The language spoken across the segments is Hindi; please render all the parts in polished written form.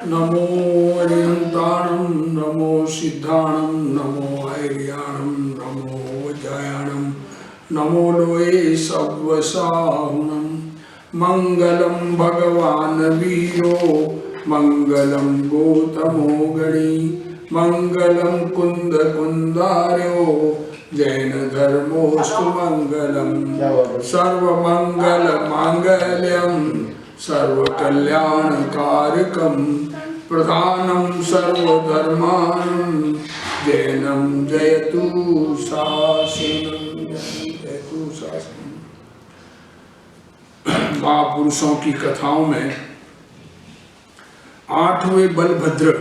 नमो अरिहंताणं नमो सिद्धाणं नमो ऐर्याणं नमो वज्रायणं नमो लोये सव्वसाहुनं मंगलं भगवान् वीरो मंगलं गौतमो गणी मंगलं कुंद कुंदार्यो जैन धर्मोस्तु मंगलम सर्वमंगल मांगल्यम सर्वकल्याणकारकं प्रधानं सर्वधर्मानं जैनं जयतु शासनं जयतु शासनं। महापुरुषों की कथाओं में 8वें बलभद्र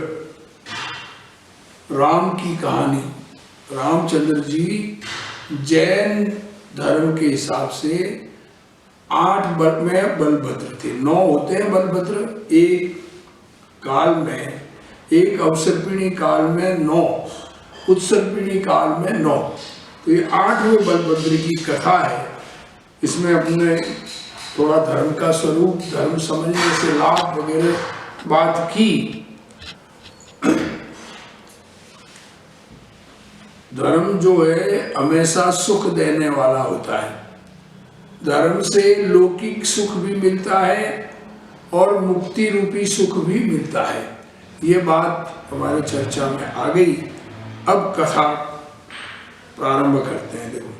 राम की कहानी। रामचंद्र जी जैन धर्म के हिसाब से 8 बलभद्र थे। 9 होते हैं बलभद्र एक काल में, एक अवसर्पिणी काल में 9, उत्सर्पिणी काल में 9। तो ये 8वें बलभद्र की कथा है। इसमें अपने थोड़ा धर्म का स्वरूप, धर्म समझने से लाभ वगैरह बात की। धर्म जो है हमेशा सुख देने वाला होता है। धर्म से लौकिक सुख भी मिलता है और मुक्ति रूपी सुख भी मिलता है। ये बात हमारी चर्चा में आ गई। अब कथा प्रारंभ करते हैं। देखो,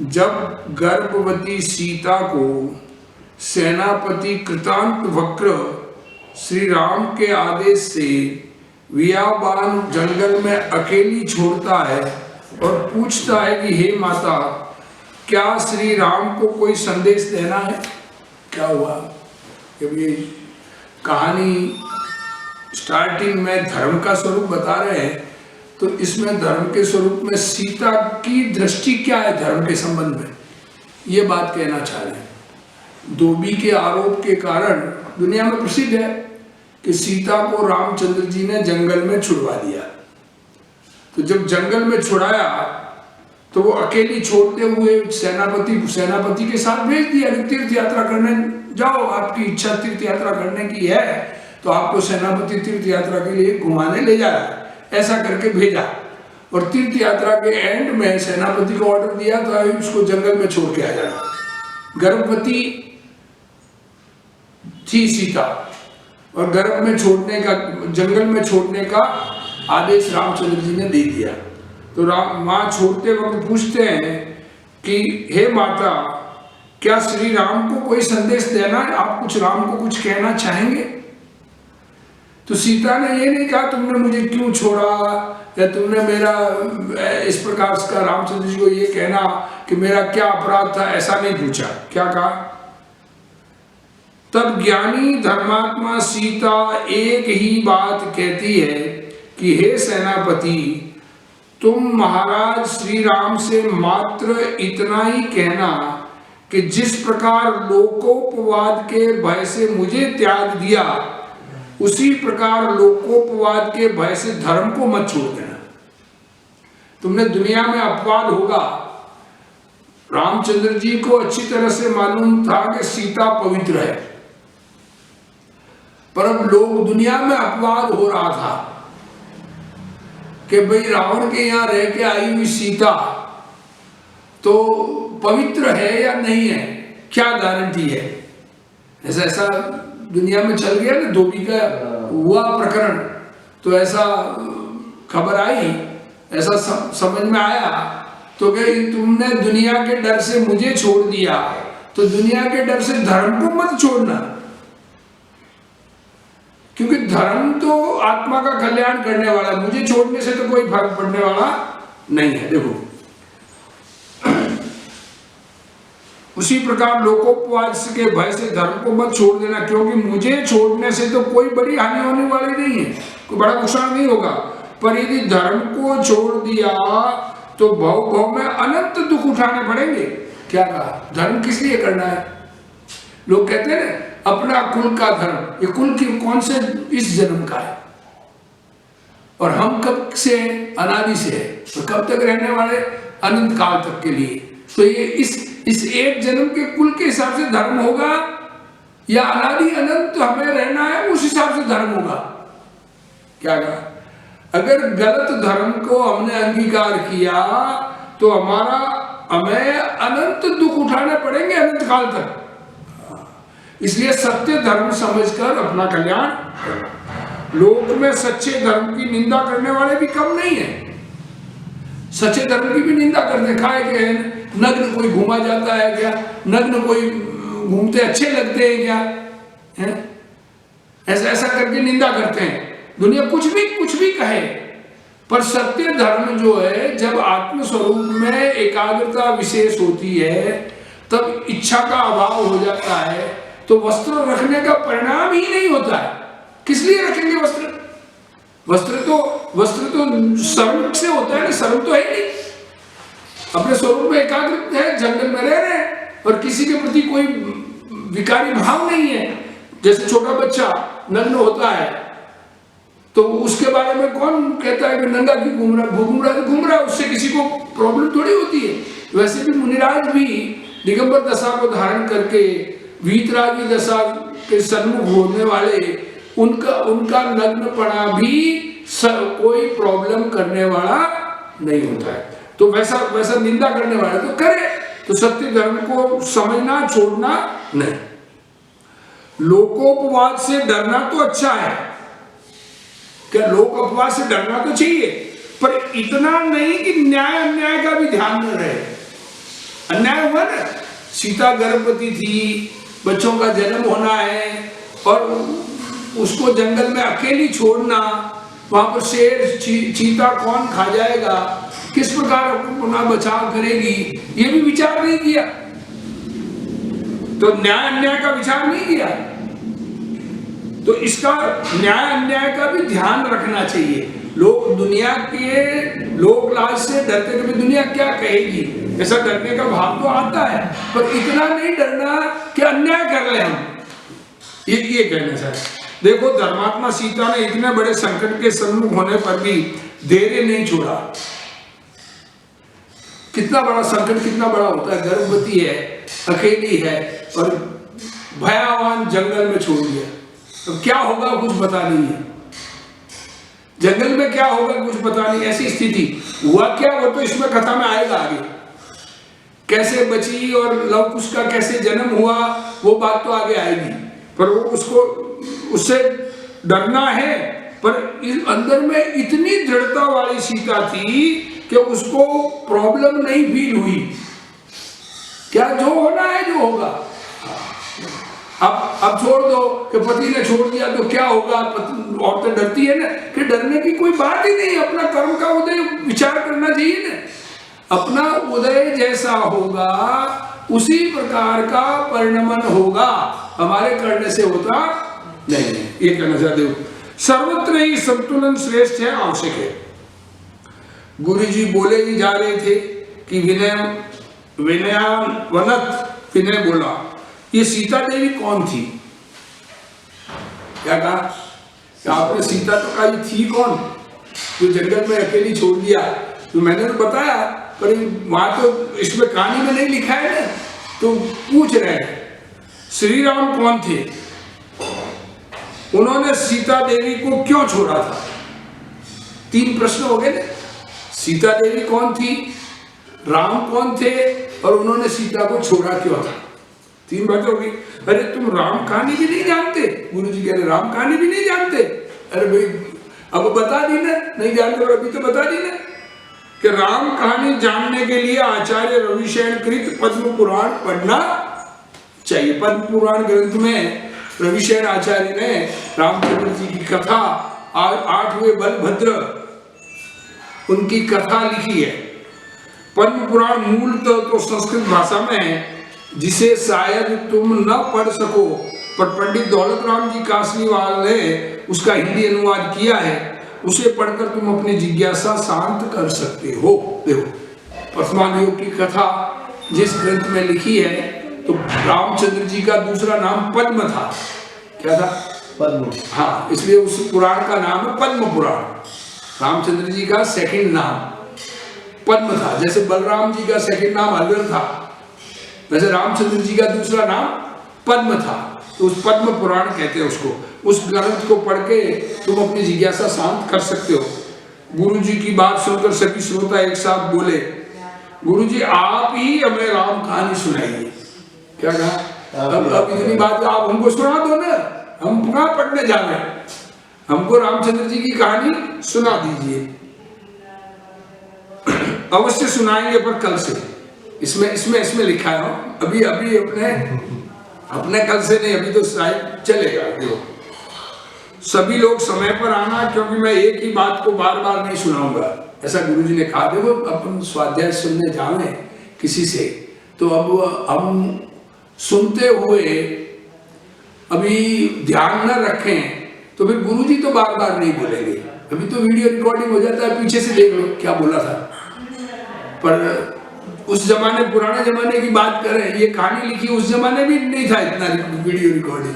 जब गर्भवती सीता को सेनापति कृतांतवक्र श्री राम के आदेश से वियाबान जंगल में अकेली छोड़ता है और पूछता है कि हे माता, क्या श्री राम को कोई संदेश देना है? क्या हुआ? जब ये कहानी स्टार्टिंग में धर्म का स्वरूप बता रहे हैं, तो इसमें धर्म के स्वरूप में सीता की दृष्टि क्या है धर्म के संबंध में, ये बात कहना चाह रहे हैं। धोबी के आरोप के कारण दुनिया में प्रसिद्ध है कि सीता को रामचंद्र जी ने जंगल में छुड़वा दिया। तो जब जंगल में छुड़ाया तो वो अकेली छोड़ते हुए सेनापति के साथ भेज दिया कि तीर्थ यात्रा करने जाओ, आपकी इच्छा तीर्थ यात्रा करने की है तो आपको सेनापति तीर्थ यात्रा के लिए घुमाने ले जा रहा है, ऐसा करके भेजा। और तीर्थ यात्रा के एंड में सेनापति को ऑर्डर दिया तो उसको जंगल में छोड़ के आ जाना। गर्भवती थी सीता और जंगल में छोड़ने का आदेश रामचंद्र जी ने दे दिया। तो माँ छोड़ते वक्त पूछते हैं कि हे माता, क्या श्री राम को कोई संदेश देना है? आप राम को कुछ कहना चाहेंगे? तो सीता ने ये नहीं कहा तुमने मुझे क्यों छोड़ा या तुमने मेरा इस प्रकार का रामचंद्र जी को ये कहना कि मेरा क्या अपराध था, ऐसा नहीं पूछा। क्या कहा? तब ज्ञानी धर्मात्मा सीता एक ही बात कहती है कि हे सेनापति, तुम महाराज श्री राम से मात्र इतना ही कहना कि जिस प्रकार लोकोपवाद के भय से मुझे त्याग दिया, उसी प्रकार लोकोपवाद के भय से धर्म को मत छोड़ देना। तुमने दुनिया में अपवाद होगा। रामचंद्र जी को अच्छी तरह से मालूम था कि सीता पवित्र है, पर अब लोग दुनिया में अपवाद हो रहा था कि भाई रावण के यहाँ रह के आई हुई सीता तो पवित्र है या नहीं है, क्या गारंटी है? ऐसा दुनिया में चल गया ना, धोबी का हुआ प्रकरण, तो ऐसा खबर आई, ऐसा समझ में आया तो कि तुमने दुनिया के डर से मुझे छोड़ दिया, तो दुनिया के डर से धर्म को मत छोड़ना, क्योंकि धर्म तो आत्मा का कल्याण करने वाला है। मुझे छोड़ने से तो कोई फर्क पड़ने वाला नहीं है। देखो, उसी प्रकार लोकोपवाद के भय से धर्म को मत छोड़ देना, क्योंकि मुझे छोड़ने से तो कोई बड़ी हानि होने वाली नहीं है, कोई बड़ा नुकसान नहीं होगा। पर यदि धर्म को छोड़ दिया तो भव में अनंत दुख उठाने पड़ेंगे। क्या कहा? धर्म किस लिए करना है? लोग कहते हैं ना, अपना कुल का धर्म। ये कुल की कौन से इस जन्म का है और हम कब से, अनादि से है, तो कब तक रहने वाले? अनंत काल तक के लिए। तो ये इस एक जन्म के कुल के हिसाब से धर्म होगा या अनादि अनंत हमें रहना है उस हिसाब से धर्म होगा? क्या कहा? अगर गलत धर्म को हमने अंगीकार किया तो हमें अनंत दुख उठाने पड़ेंगे, अनंत काल तक। इसलिए सत्य धर्म समझकर अपना कल्याण करना। लोक में सच्चे धर्म की निंदा करने वाले भी कम नहीं है। सच्चे धर्म की भी निंदा करते, खाए के नग्न कोई घूमा जाता है क्या? नग्न कोई घूमते अच्छे लगते हैं क्या? है? ऐसा करके निंदा करते हैं। दुनिया कुछ भी कहे, पर सत्य धर्म जो है, जब आत्म स्वरूप में एकाग्रता विशेष होती है, तब इच्छा का अभाव हो जाता है, तो वस्त्र रखने का परिणाम ही नहीं होता है। किस लिए रखेंगे वस्त्र? वस्त्र तो शर्म से होता है ना, शर्म तो है नहीं। अपने स्वरूप में एकाग्र है, जंगल में रह रहे हैं और किसी के प्रति कोई विकारी भाव नहीं है। जैसे छोटा बच्चा नग्न होता है तो उसके बारे में कौन कहता है कि नंगा क्यों घूम रहा है, उससे किसी को प्रॉब्लम थोड़ी होती है। वैसे भी मुनिराज भी दिगंबर दशा को धारण करके वीतरागी दशा के सन्मुख होने वाले उनका नग्नपना भी कोई प्रॉब्लम करने वाला नहीं होता है। तो वैसा निंदा करने वाला तो करे, तो सत्य धर्म को समझना छोड़ना नहीं। लोकोपवाद से डरना तो अच्छा है, क्या लोक अपवाद से डरना तो चाहिए, पर इतना नहीं कि न्याय अन्याय का भी ध्यान न रहे। अन्याय हुआ ना, सीता गर्भवती थी, बच्चों का जन्म होना है और उसको जंगल में अकेली छोड़ना, वहां पर शेर चीता कौन खा जाएगा, किस प्रकार अपना बचाव करेगी, ये भी विचार नहीं किया। तो न्याय अन्याय का विचार नहीं किया। तो इसका न्याय अन्याय का भी ध्यान रखना चाहिए। लोग दुनिया के लोक लाज से डरते कि दुनिया क्या कहेगी, ऐसा डरने का भाव तो आता है, पर इतना नहीं डरना कि अन्याय कर ले हम, ये कहना चाहिए। देखो धर्मात्मा सीता ने इतने बड़े संकट के सम्मुख होने पर भी धैर्य नहीं छोड़ा। कितना बड़ा संकट, कितना बड़ा होता है, गर्भवती है, अकेली है और भयावान जंगल में छोड़ दिया। तो क्या होगा कुछ पता नहीं है, जंगल में क्या होगा कुछ पता नहीं, ऐसी स्थिति। हुआ क्या, वो तो इसमें कथा में आएगा आगे, कैसे बची और लव कुश का कैसे जन्म हुआ, वो बात तो आगे आएगी। पर वो उसको उससे डरना है, पर अंदर में इतनी दृढ़ता वाली सीता थी कि उसको प्रॉब्लम नहीं फील हुई। क्या जो होना है जो होगा, अब छोड़ दो कि पति ने छोड़ दिया तो क्या होगा। औरतें डरती है ना, कि डरने की कोई बात ही नहीं, अपना कर्म का उदय विचार करना चाहिए ना। अपना उदय जैसा होगा उसी प्रकार का परिणमन होगा, हमारे करने से होता नहीं। ये कहना चाहते हो, सर्वत्र ही संतुलन श्रेष्ठ है, आवश्यक है। गुरु जी बोले ही जा रहे थे कि विनय बोला, ये सीता देवी कौन थी? क्या कहा? आपने सीता तो कहा, थी कौन जो जंगल में अकेली छोड़ दिया? तो मैंने तो बताया, पर वहां तो इसमें कहानी में नहीं लिखा है ना, तो पूछ रहे हैं श्री राम कौन थे, उन्होंने सीता देवी को क्यों छोड़ा था? 3 प्रश्न हो गए ना। सीता देवी कौन थी, राम कौन थे और उन्होंने सीता को छोड़ा क्यों था? 3 बातें हो गई। अरे तुम राम कहानी भी नहीं जानते? गुरु जी कह रहे राम कहानी भी नहीं जानते? अरे भाई अब बता दी ना, नहीं जानते अभी तो बता दी ना कि राम कहानी जानने के लिए आचार्य रविशैन कृत पद्म पुराण पढ़ना चाहिए। पद्म पुराण ग्रंथ में रविशैन आचार्य ने रामचंद्र जी की कथा, 8वें बलभद्र, उनकी कथा लिखी है। पद्म पुराण मूलतः तो संस्कृत भाषा में है, जिसे शायद तुम न पढ़ सको, पर पंडित दौलत राम जी कासलीवाल ने उसका हिंदी अनुवाद किया है। उसे पढ़कर तुम अपनी जिज्ञासा शांत कर सकते हो। देखो परशुराम योग की कथा जिस ग्रंथ में लिखी है, तो रामचंद्र जी का दूसरा नाम पद्म था। क्या था? पद्म। हाँ, इसलिए उस पुराण का नाम है पद्म पुराण। रामचंद्र जी का सेकंड नाम पद्म था, जैसे बलराम जी का सेकंड नाम अलवर था, वैसे रामचंद्र जी का दूसरा नाम पद्म था। तो उस पद्म पुराण कहते हैं उसको। उस ग्रंथ को पढ़ के तुम अपनी जिज्ञासा शांत कर सकते हो। गुरु जी की बात सुनकर सभी श्रोता एक साथ बोले, गुरु जी आप ही हमें राम कहानी सुनाइए। क्या कहा? अब इतनी बात आप हमको सुना दो ना, हम कहाँ पढ़ने जा रहे हैं, हमको रामचंद्र जी की कहानी सुना दीजिए। अवश्य सुनाएंगे पर कल से। इसमें लिखा है अभी अपने कल से नहीं, अभी तो शायद चलेगा। देखो सभी लोग समय पर आना, क्योंकि मैं एक ही बात को बार बार नहीं सुनाऊंगा, ऐसा गुरुजी ने कहा। देखो अपन स्वाध्याय सुनने जावे किसी से, तो अब हम सुनते हुए अभी ध्यान न रखें तो फिर गुरुजी तो बार बार नहीं बोलेंगे। अभी तो वीडियो रिकॉर्डिंग हो जाता है, पीछे से देख लो क्या बोला था। पर उस जमाने, पुराने जमाने की बात करें, ये कहानी लिखी उस जमाने भी नहीं था इतना वीडियो रिकॉर्डिंग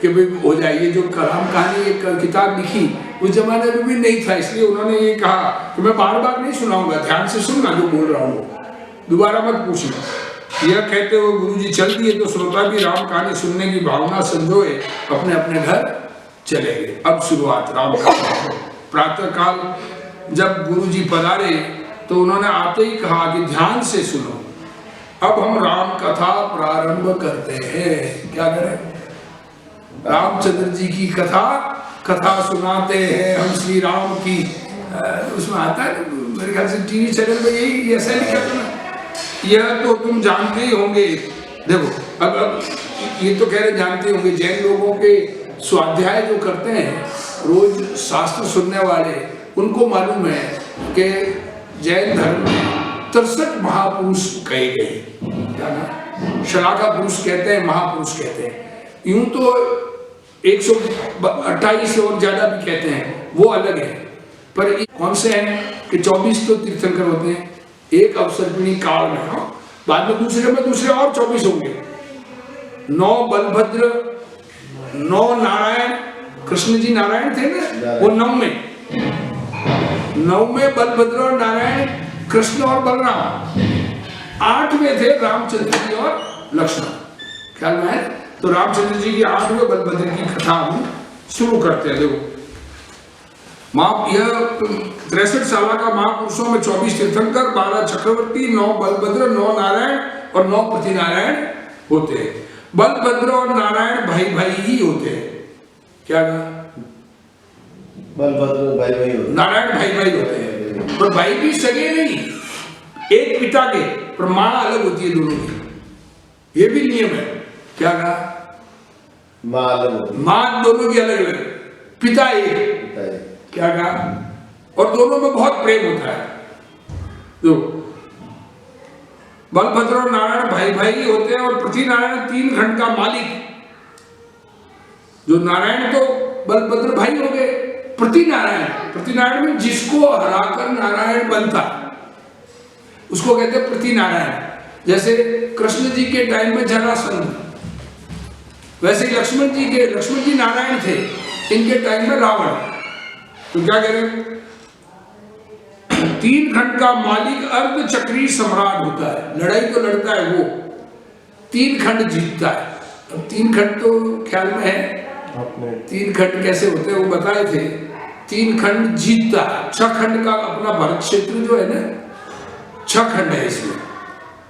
कि भाई हो जाए। ये जो राम कहानी एक किताब लिखी उस जमाने में भी नहीं था, इसलिए उन्होंने ये कहा कि मैं बार बार नहीं सुनाऊंगा, ध्यान से सुनना जो बोल रहा हूँ, दोबारा मत पूछना। यह कहते हुए गुरुजी चल दिए तो श्रोता भी राम कहानी सुनने की भावना संजोए अपने अपने घर चले गए। अब शुरुआत राम कहानी। प्रातः काल जब गुरुजी पधारे तो उन्होंने आते ही कहा कि ध्यान से सुनो, अब हम राम कथा प्रारंभ करते हैं। क्या करें? रामचंद्र जी की कथा सुनाते हैं हम श्री राम की। उसमें आता है मेरे ख्याल से टीवी चैनल में यही ऐसा लिखा था ना, यह तो तुम जानते ही होंगे। देखो अब ये तो कह रहे जानते होंगे, जैन लोगों के स्वाध्याय जो करते हैं रोज शास्त्र सुनने वाले, उनको मालूम है कि जैन धर्म में 63 महापुरुष कहे गए। क्या ना, शलाका पुरुष कहते हैं, महापुरुष कहते हैं। यूं तो 128 और ज्यादा भी कहते हैं, वो अलग है। पर कौन से हैं कि 24 तो तीर्थंकर होते हैं एक अवसर्पिणी काल में, बाद में दूसरे और 24 होंगे। 9 बलभद्र, 9 नारायण, कृष्ण जी नारायण थे ना, वो 9 में बलभद्र और नारायण, कृष्ण और बलराम। 8 में थे रामचंद्र जी और लक्ष्मण। ख्याल में है? तो रामचंद्र जी की 8वें बलभद्र की कथा हम शुरू करते हैं। देखो यह 63 साल का महापुरुषों में 24 तीर्थंकर, 12 चक्रवर्ती, 9 बलभद्र, 9 नारायण और 9 पति नारायण होते हैं। बलभद्र और नारायण भाई भाई ही होते हैं। क्या बलभद्र भाई भाई होते, नारायण भाई भाई होते हैं, पर भाई भी सगे नहीं, एक पिता के, पर मां अलग होती है दोनों की। ये भी नियम है। क्या कहा? मां अलग, मां दोनों की अलग अलग, पिता एक। क्या कहा? और दोनों में बहुत प्रेम होता है। तो बलभद्र और नारायण भाई भाई होते हैं, और पृथ्वी नारायण 3 खंड का मालिक। जो नारायण तो बलभद्र भाई हो गए, पृथ्वी नारायण में जिसको हराकर नारायण बनता उसको कहते हैं पृथ्वी नारायण। जैसे कृष्ण जी के टाइम में जरासंध, वैसे ही लक्ष्मण जी नारायण थे, इनके टाइम में रावण। तो क्या कह रहे? 3 खंड का मालिक अर्ध चक्री सम्राट होता है, लड़ाई तो लड़ता है वो, 3 खंड जीतता है। अब 3 खंड तो ख्याल में है, 3 खंड कैसे होते हैं वो बताए थे। 3 खंड जीतता है। 6 खंड का अपना भारत क्षेत्र जो है ना, 6 खंड है इसमें।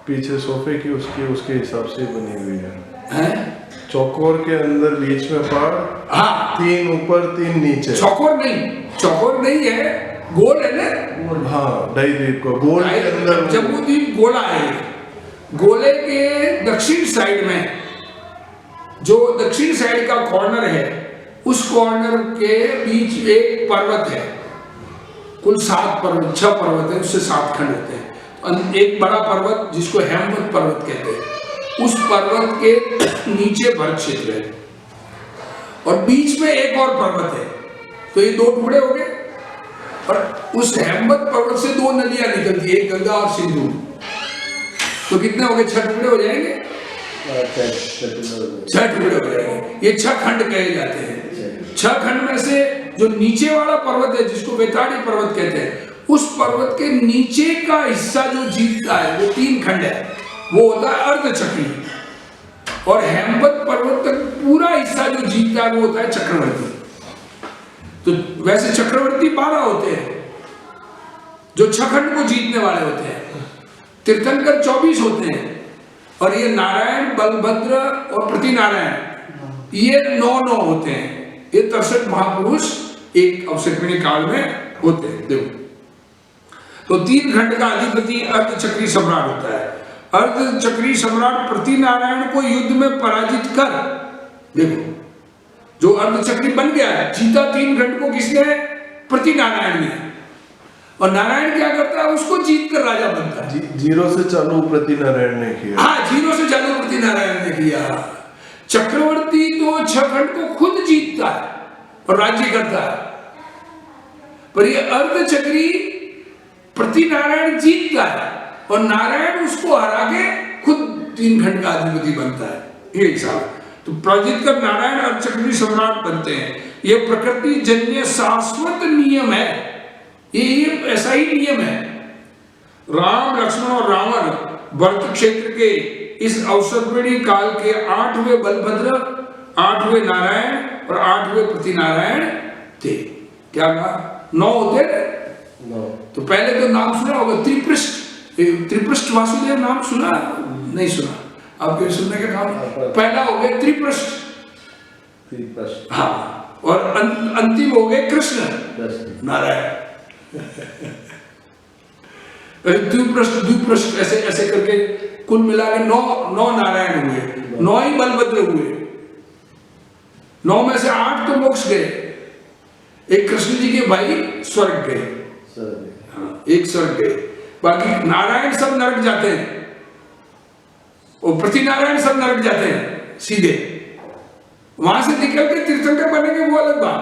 पीछे सोफे की उसके हिसाब से बनी हुई है। चौकोर के अंदर बीच में पहाड़, हाँ, 3 ऊपर 3 नीचे। चौकोर नहीं है, गोल है ना। हाँ, द्वीप को गोल के अंदर, जम्बूद्वीप गोला है। गोले के दक्षिण साइड में, जो दक्षिण साइड का कॉर्नर है, उस कॉर्नर के बीच एक पर्वत है। कुल 6 पर्वत है, उससे 7 खंड होते हैं। एक बड़ा पर्वत जिसको हेमवत पर्वत कहते हैं, उस पर्वत के नीचे भरत क्षेत्र है, और बीच में एक और पर्वत है। तो ये 2 टुकड़े हो गए। और उस हेमवत पर्वत से 2 नदियां निकलती है, एक गंगा और सिंधु। तो कितने हो गए? 6 टुकड़े हो जाएंगे। 6 टुकड़े हो जाएंगे। ये 6 खंड कहे जाते हैं। 6 खंड में से जो नीचे वाला पर्वत है, जिसको वेताड़ी पर्वत कहते हैं, उस पर्वत के नीचे का हिस्सा जो जीतता है, वो 3 खंड है, वो होता है अर्धचक्री। और हेमवत पर्वत तक पूरा हिस्सा जो जीतता है वो होता है चक्रवर्ती। तो वैसे चक्रवर्ती 12 होते हैं जो छखंड को जीतने वाले होते हैं, तीर्थंकर 24 होते हैं, और ये नारायण, बलभद्र और प्रतिनारायण ये 9 होते हैं। ये 63 महापुरुष एक अवसर्पिणी काल में होते हैं। देखो, तो 3 खंड का अधिपति अर्धचक्री सम्राट होता है। अर्धचक्री सम्राट प्रतिनारायण को युद्ध में पराजित कर, देखो जो अर्धचक्री बन गया है, जीता 3 खंड को किसने? प्रतिनारायण ने। और नारायण क्या करता है? उसको जीत कर राजा बनता है। जीरो से चालू प्रतिनारायण ने किया। हाँ, जीरो से चालू प्रतिनारायण ने किया। चक्रवर्ती तो 6 खंड को खुद जीतता है और राज्य करता है, पर ये अर्धचक्री प्रतिनारायण जीतता है और नारायण उसको हरा के खुद 3 खंड का अधिपति बनता है। ये हिसाब है। तो पराजित कर नारायण अर्धचक्री सम्राट बनते हैं। ये प्रकृति जन्य शाश्वत नियम है। ये ऐसा ही नियम है। राम, लक्ष्मण और रावण भरत क्षेत्र के इस अवसर्पिणी काल के 8वें बलभद्र, 8वें नारायण और 8वें प्रतिनारायण थे। क्या कहा? 9 होते थे। तो पहले तो नाम सुना होगा त्रिपृष्ठ वासुदेव, नाम सुना? नहीं सुना। आपके सुनने का काम। पहला हो गया त्रिपृष्ठ, हाँ, और अंतिम हो गए कृष्ण नारायण। द्विपृष्ठ ऐसे ऐसे करके कुल मिला के 9 नारायण हुए, 9 ही बलभद्र हुए। 9 में से 8 तो मोक्ष गए, एक कृष्ण जी के भाई स्वर्ग गए, हाँ, एक स्वर्ग गए, बाकी नारायण सब नरक जाते हैं और प्रतिनारायण सब नरक जाते हैं सीधे। वहां से निकल के तीर्थंकर बनेंगे वो अलग बात,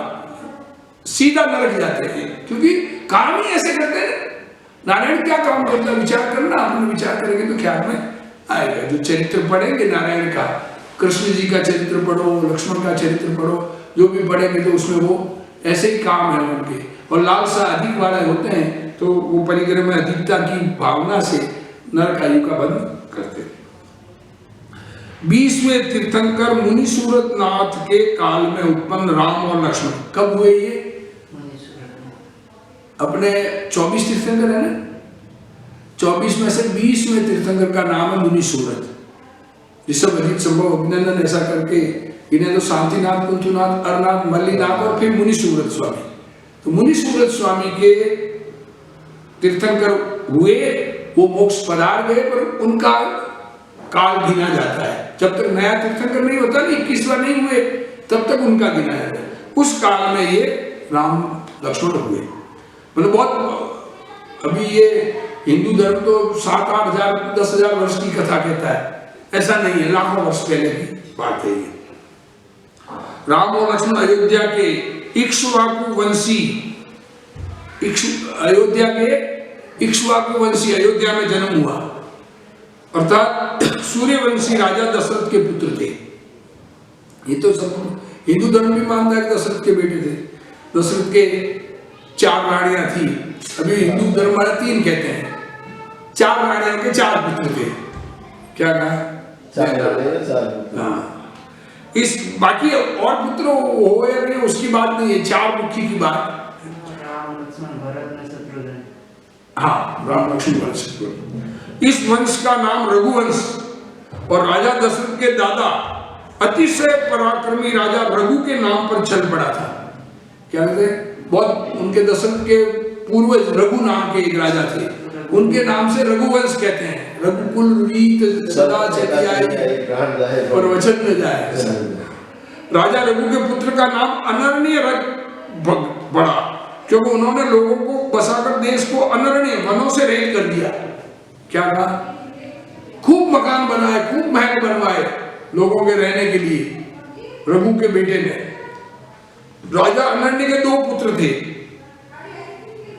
सीधा नरक जाते हैं, क्योंकि काम ही ऐसे करते हैं। नारायण क्या काम करता है? विचार करना, आपने विचार करेंगे तो ख्याल में आएगा। जो चरित्र पढ़ेंगे नारायण का, कृष्ण जी का चरित्र पढ़ो, लक्ष्मण का चरित्र पढ़ो, जो भी पढ़ेंगे तो उसमें वो ऐसे ही काम है उनके। और लालसा अधिक वाले होते हैं तो वो परिग्रह में अधिकता की भावना से नरक आयु का बंध करते हैं। 20वें तीर्थंकर मुनि सूरत नाथ के काल में उत्पन्न राम और लक्ष्मण कब हुए? ये अपने 24 तीर्थंकर है ना, 24 में से 20वें तीर्थंकर का नाम है मुनि सूरत। ऋषभ अधिक संभव अभिनंदन ऐसा करके इन्हें तो शांतिनाथ, कुंथुनाथ, अरनाथ, मल्लीनाथ और फिर मुनि सूरत स्वामी। तो मुनि सूरत स्वामी के तीर्थंकर हुए, वो मोक्ष पधार गए, पर उनका काल गिना जाता है। जब तक नया तीर्थंकर नहीं होता, 21वां नहीं हुए, तब तक उनका गिना जाता है। उस काल में ये राम लक्ष्मण हुए। मतलब बहुत, अभी ये हिंदू धर्म तो 7-8 हजार 10 हजार वर्ष की कथा कहता है, ऐसा नहीं है, लाखों वर्ष पहले की बात है ये। राम और लक्ष्मण अयोध्या के इक्ष्वाकु वंशी, अयोध्या के इक्ष्वाकु वंशी, अयोध्या में जन्म हुआ, अर्थात सूर्यवंशी राजा दशरथ के पुत्र थे। ये तो सब हिंदू धर्म भी मानता है, दशरथ के बेटे थे। दशरथ के 4 रानियां थी, अभी हिंदू धर्म वाला 3 कहते हैं। 4 रानियों के 4 पुत्र थे। क्या कहा? 4 रानियां। हाँ, इस बाकी और पुत्र हो या नहीं उसकी बात नहीं है, 4 मुखी की बात। राम, लक्ष्मण, भरत ने शत्रुघ्न। हाँ, राम, लक्ष्मण, भरत, शत्रुघ्न। इस वंश का नाम रघुवंश और राजा दशरथ के दादा अतिशय पराक्रमी राजा रघु के नाम पर चल पड़ा था। क्या कहते हैं? बहुत उनके दशरथ के पूर्वज रघु नाम के एक राजा थे, उनके नाम से रघुवंश कहते हैं। रघुकुल रीत सदा चली आई, पर वचन न जाए। राजा रघु के पुत्र का नाम अनरण्य बड़ा, क्योंकि उन्होंने लोगों को बसाकर देश को अनरण्य वनों से रहित कर दिया। क्या कहा? खूब मकान बनाए, खूब महल बनवाए लोगों के रहने के लिए। रघु के बेटे ने, राजा अनरण्य के 2 पुत्र थे।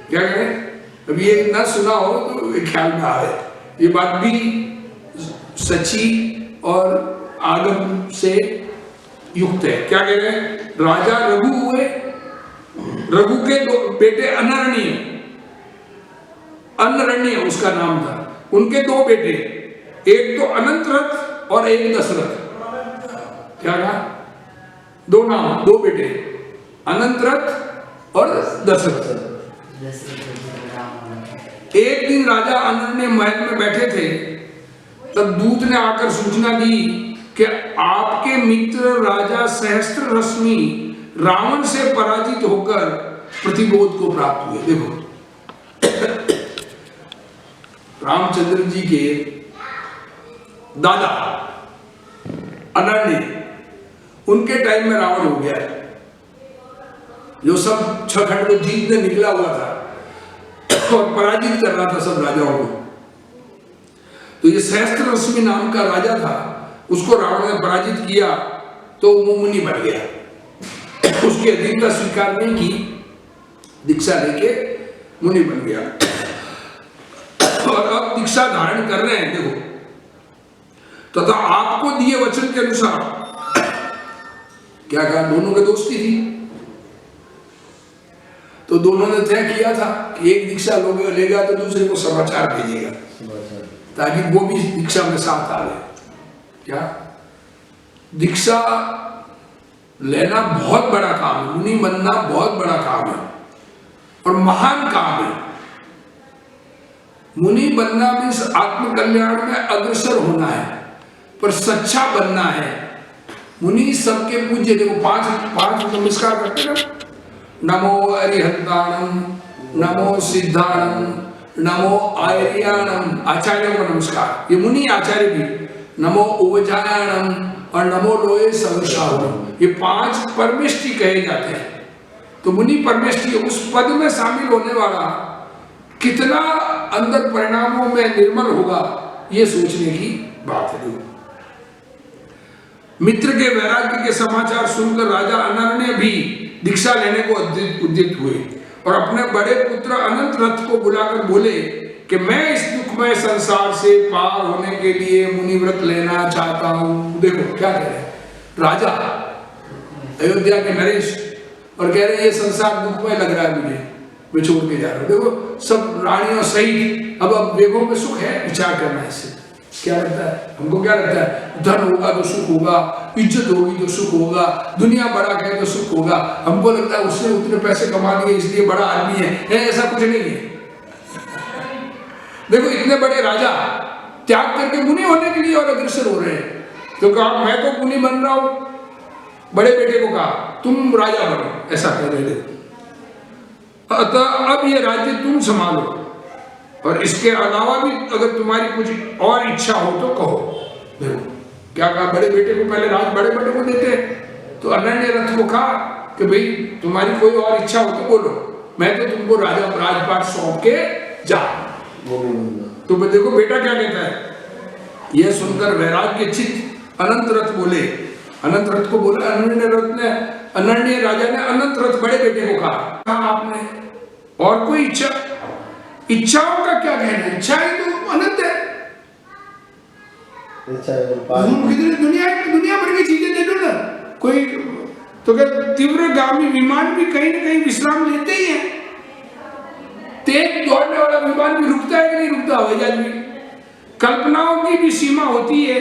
क्या कहें? अब ये न सुना हो तो ख्याल में आए, ये बात भी सच्ची और आगम से युक्त है। क्या कह रहे हैं? राजा रघु हुए, रघु के 2 बेटे अनरण्य उसका नाम था। उनके 2 बेटे, एक तो अनंत रथ और एक दशरथ। क्या कहा? दो नाम, दो बेटे, अनंतरथ और दशरथ। एक दिन राजा अनन्य महल में बैठे थे, तब दूत ने आकर सूचना दी कि आपके मित्र राजा सहस्त्र रश्मि रावण से पराजित होकर प्रतिबोध को प्राप्त हुए। देखो रामचंद्र जी के दादा अनन्य, उनके टाइम में रावण हो गया, जो सब 6 खंड को जीतने निकला हुआ था और पराजित कर रहा था सब राजाओं को। तो ये सहस्त्र रश्मि नाम का राजा था, उसको रावण ने पराजित किया तो वो मुनि बन गया। उसकी अधीनता स्वीकार नहीं की, दीक्षा लेके मुनि बन गया और अब दीक्षा धारण कर रहे हैं। देखो, तथा आपको दिए वचन के अनुसार क्या कहा, दोनों की दोस्ती थी, तो दोनों ने तय किया था कि एक दीक्षा लेगा तो दूसरे को समाचार भेजेगा, ताकि वो भी दीक्षा में साथ आ गए। क्या दीक्षा लेना बहुत बड़ा काम है, मुनि बनना बहुत बड़ा काम है और महान काम है। मुनि बनना मीन्स आत्म कल्याण में अग्रसर होना है, पर सच्चा बनना है। मुनि सबके पूज्य, देखो पांच नमस्कार करते ना, नमो अरिहंताणम, नमो सिद्धाणम, नमो आर्याणम, आचार्यों को नमस्कार, ये मुनि आचार्य भी, नमो उपजायाणम और नमो लोए संसारम, ये 5 परमेष्टि कहे जाते हैं। तो मुनि परमेष्टि, उस पद में शामिल होने वाला कितना अंदर परिणामों में निर्मल होगा, ये सोचने की बात है। मित्र के वैराग्य के समाचार सुनकर राजा अनन्य भी दीक्षा लेने को उद्यत हुए और अपने बड़े पुत्र अनंत रथ को बुलाकर बोले कि मैं इस दुखमय संसार से पार होने के लिए मुनि व्रत लेना चाहता हूं। देखो क्या कह रहे हैं राजा अयोध्या के नरेश, और कह रहे हैं ये संसार दुखमय लग रहा है मुझे, मैं छोड़ के जा रहा हूं। देखो सब रानियों सहित अब वेगों में सुख है, विचार करना है इससे। क्या लगता है हमको, क्या लगता है धन होगा तो सुख होगा, इज्जत होगी तो सुख होगा, दुनिया बड़ा कहे तो सुख होगा। हमको लगता है उसने उतने पैसे कमा लिए इसलिए बड़ा आदमी है, ऐसा कुछ नहीं है। देखो इतने बड़े राजा त्याग करके मुनि होने के लिए और अग्रसर हो रहे हैं। तो कहा मैं तो मुनि बन रहा हूं, बड़े बेटे को कहा तुम राजा बनो, ऐसा कह रहे थे। अतः अब ये राज्य तुम संभालो और इसके अलावा भी अगर तुम्हारी कुछ और इच्छा हो तो कहो। देखो क्या कहा, बड़े बेटे को पहले राज बड़े बेटे को देते, तो अनन्य रथ को कहा कि भाई तुम्हारी कोई और इच्छा हो तो बोलो, मैं तो तुमको राजपाट सौंप के जा। तो देखो बेटा क्या कहता है, यह सुनकर वैराग्य चित्त अनंत रथ बोले, अनंत रथ को बोला अनन्य राजा ने अनंत रथ बड़े बेटे को कहा आपने और कोई इच्छाओं का क्या कहना है, इच्छाएं तो अनंत है, दुनिया भर की चीजें दे दो ना। कोई तो क्या तीव्रगामी विमान भी कहीं ना कहीं विश्राम लेते ही है, तेज दौड़ने वाला विमान भी रुकता है कि नहीं रुकता, हवाई जहाज भी। कल्पनाओं की भी सीमा होती है,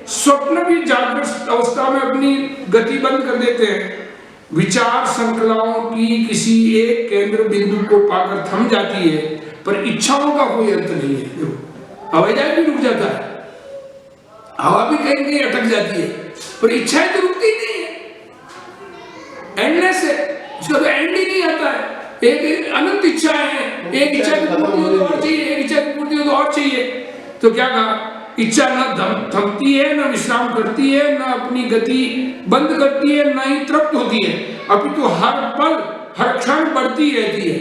स्वप्न भी जागृत अवस्था में अपनी गति बंद कर देते हैं। विचार संकलाओं की किसी एक केंद्र बिंदु को पाकर थम जाती है, पर इच्छाओं का कोई अंत नहीं है। हवाई जहाज भी रुक जाता है, हवा भी कहीं कहीं अटक जाती है, पर इच्छाएं तो रुकती नहीं है, एंडलेस है, उसका तो एंड ही नहीं आता है। एक अनंत इच्छाएं हैं, एक इच्छा की पूर्ति हो तो और चाहिए, एक इच्छा की पूर्ति हो तो और चाहिए। तो क्या कहा, इच्छा न थमती है, न विश्राम करती है, न अपनी गति बंद करती है, न ही तृप्त होती है, अपितु हर पल हर क्षण बढ़ती रहती है।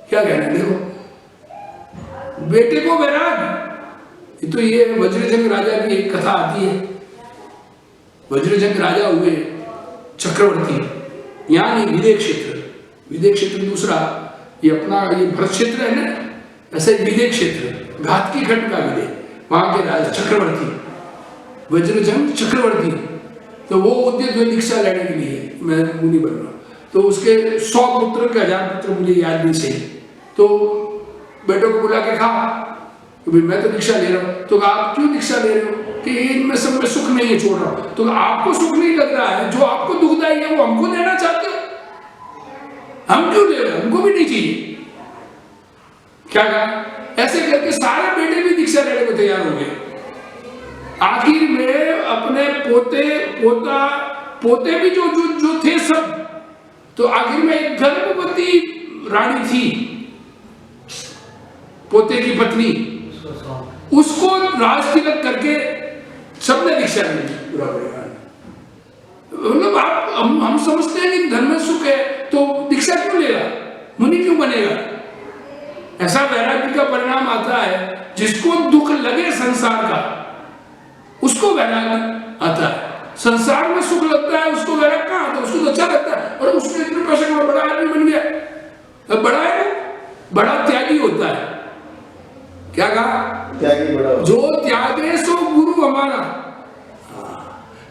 क्या कहना है, देखो बेटे को वैराग, तो ये वज्रजंग राजा की एक कथा आती है। वज्रजंग राजा हुए चक्रवर्ती, यहाँ नहीं विदेश क्षेत्र, विदेश क्षेत्र दूसरा, ये अपना ये भरत क्षेत्र है ना, ऐसे विदेश क्षेत्र घात की खंड का विदेश, वहां के राजा चक्रवर्ती वज्रजंग चक्रवर्ती, तो वो उद्यत हुए दीक्षा लेने के लिए मैं मुनि बन रहा हूँ। तो उसके 100 पुत्र के 1000 पुत्र मुझे याद नहीं सही, तो बेटों को बुला के कहा कि मैं तो दीक्षा ले रहा हूँ। तो कहा आप क्यों दीक्षा ले रहे हो? कि इनमें सब में सुख नहीं है, छोड़ रहा हूं। तो आपको सुख नहीं लग रहा है, जो आपको दुखदाई है वो हमको देना चाहते हो, हम क्यों दे रहे, हमको भी नहीं चाहिए। क्या कहा? ऐसे करके सारे बेटे भी दीक्षा लेने को तैयार हो गए। आखिर में अपने पोते भी जो थे सब, तो आखिर में एक गर्भवती रानी थी, पोते की पत्नी, उसको राज तिलक करके सबने दीक्षा ली। पूरा परिवार, मतलब हम समझते हैं कि धन में सुख है तो दीक्षा क्यों लेगा, मुनि क्यों बनेगा। ऐसा वैराग्य का परिणाम आता है, जिसको दुख लगे संसार का उसको वैराग्य आता है। संसार में सुख लगता है उसको वैराग्य कहाँ आता है, उसको तो अच्छा लगता है, और उसने इतने पैसे का बड़ा आदमी बन गया। अब बड़ा है ना, बड़ा त्यागी होता है। क्या कहा? त्यागी बड़ा, जो त्यागे सो गुरु हमारा।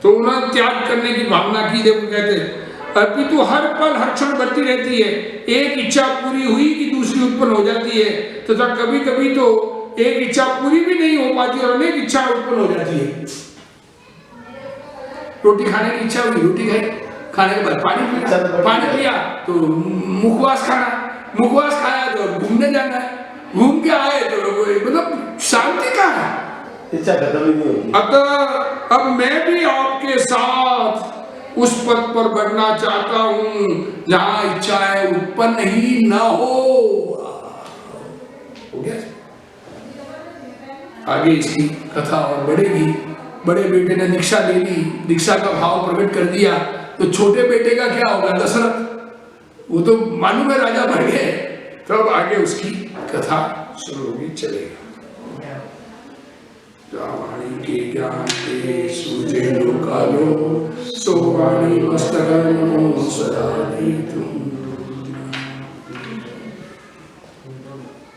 तो उन्हें त्याग करने की भावना की, देखो कहते अभी तो हर पल हर क्षण बढ़ती रहती है। एक इच्छा पूरी हुई कि दूसरी उत्पन्न हो जाती है, तथा कभी कभी तो एक इच्छा पूरी भी नहीं हो पाती और अनेक इच्छा उत्पन्न हो जाती है। रोटी खाने की इच्छा हुई, रोटी खाई, खाने के बाद पानी पिया तो मुखवास खाना, मुखवास खाया तो घूमने जाना है, घूम के आए तो मतलब शांति कहाँ है, इच्छा खत्म ही नहीं होती। अतः अब मैं भी आपके साथ उस पद पर बढ़ना चाहता हूं जहां इच्छाएं उत्पन्न ही न हो गया। आगे इसकी कथा और बढ़ेगी। बड़े बेटे ने दीक्षा ले ली, दीक्षा का भाव प्रकट कर दिया, तो छोटे बेटे का क्या होगा? दशरथ, वो तो मालूम है राजा बढ़ गए। तो अब आगे उसकी कथा शुरू होगी, चलेगा। वाणी के ज्ञान के सूझे लोकालो, सो वाणी मस्तक नमो सदा तुम।